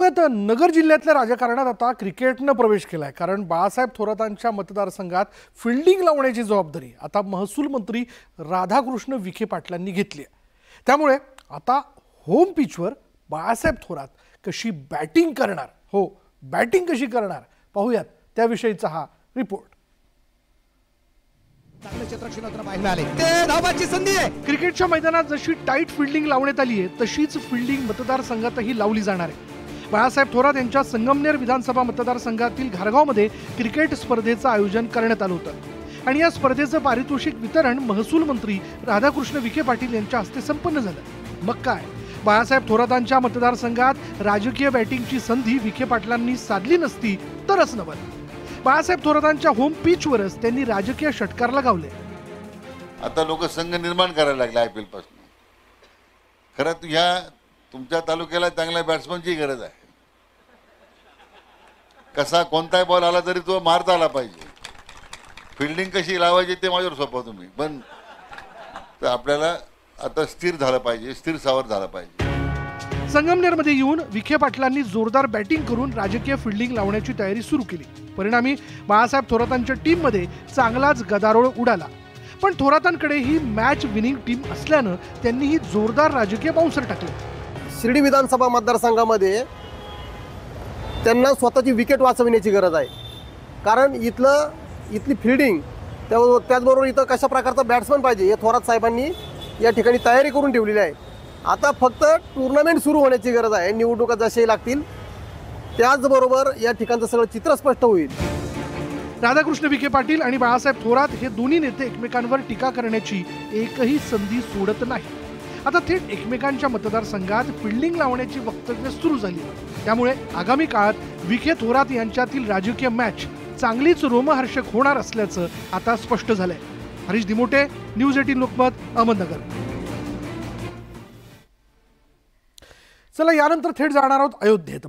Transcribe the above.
लोकमत नगर जिल्ह्यातल्या राजकारणात आता क्रिकेटनं प्रवेश केलाय, कारण बाळासाहेब थोरातांच्या मतदारसंघात फिल्डिंग लावण्याची जबाबदारी आता महसूल मंत्री राधाकृष्ण विखे पाटलांनी घेतली आहे। त्यामुळे आता होम पिचवर बाळासाहेब थोरात कशी बॅटिंग करणार, बॅटिंग कशी करणार पाहूयात त्याविषयीचा हा रिपोर्ट। क्रिकेटच्या मैदानात जशी टाईट फिल्डिंग लावण्यात आली आहे तशीच फिल्डिंग मतदारसंघातही लावली जाणार आहे। बाळासाहेब थोरात यांच्या संगमनेर विधानसभा मतदारसंघातील घारगावमध्ये क्रिकेट स्पर्धेचं आयोजन करण्यात आलं होतं आणि या स्पर्धेचं पारितोषिक वितरण महसूल मंत्री राधाकृष्ण विखे पाटील यांच्या हस्ते संपन्न झालं। मग काय, बाळासाहेब थोरातांच्या मतदारसंघात राजकीय बॅटिंगची संधी विखे पाटलांनी साधली नसती तरच नवल। बाळासाहेब थोरातांच्या होम पिचवरच त्यांनी राजकीय षटकार लगावले। आता लोक संघ निर्माण करायला लागले IPL पासून। खरं ह्या तुमच्या तालुक्याला चांगल्या बॅट्समनची गरज आहे। कसा कोणताही बॉल आला तरी तो मारता आला पाहिजे। फिल्डिंग कशी लावायची ते माझ्यावर सोपवा तुम्ही, पण आपल्याला आता स्थिर झालं पाहिजे, स्थिर सावर झालं पाहिजे। संगमनेरमध्ये येऊन विखे पाटलांनी जोरदार बॅटिंग करून राजकीय फिल्डिंग लावण्याची तयारी सुरू केली। परिणामी बाळासाहेब थोरातांच्या टीममध्ये चांगलाच गदारोळ उडाला, पण थोरातांकडे ही मॅच विनिंग टीम असल्यानं त्यांनी ही जोरदार राजकीय बाउन्सर टाकले। शिर्डी विधानसभा मतदारसंघामध्ये त्यांना स्वतःची विकेट वाचवण्याची गरज आहे, कारण इथली फिल्डिंग त्याचबरोबर इथं कशा प्रकारचा बॅट्समन पाहिजे हे थोरात साहेबांनी या ठिकाणी तयारी करून ठेवलेली आहे। आता फक्त टुर्नामेंट सुरू होण्याची गरज आहे। निवडणुका जसे लागतील त्याचबरोबर या ठिकाणचं सगळं चित्र स्पष्ट होईल। राधाकृष्ण विखे पाटील आणि बाळासाहेब थोरात हे दोन्ही नेते एकमेकांवर टीका करण्याची एकही संधी सोडत नाही। आता थेट एकमेकांच्या मतदारसंघात फिल्डिंग लावण्याची वक्तव्य सुरू झाली। त्यामुळे आगामी काळात विखे थोरात यांच्यातील राजकीय मॅच चांगलीच रोमहर्षक होणार असल्याचं आता स्पष्ट झालंय। हरीश दिमोटे, न्यूज 18 लोकमत, अहमदनगर। चला यानंतर थेट जाणार आहोत अयोध्येत।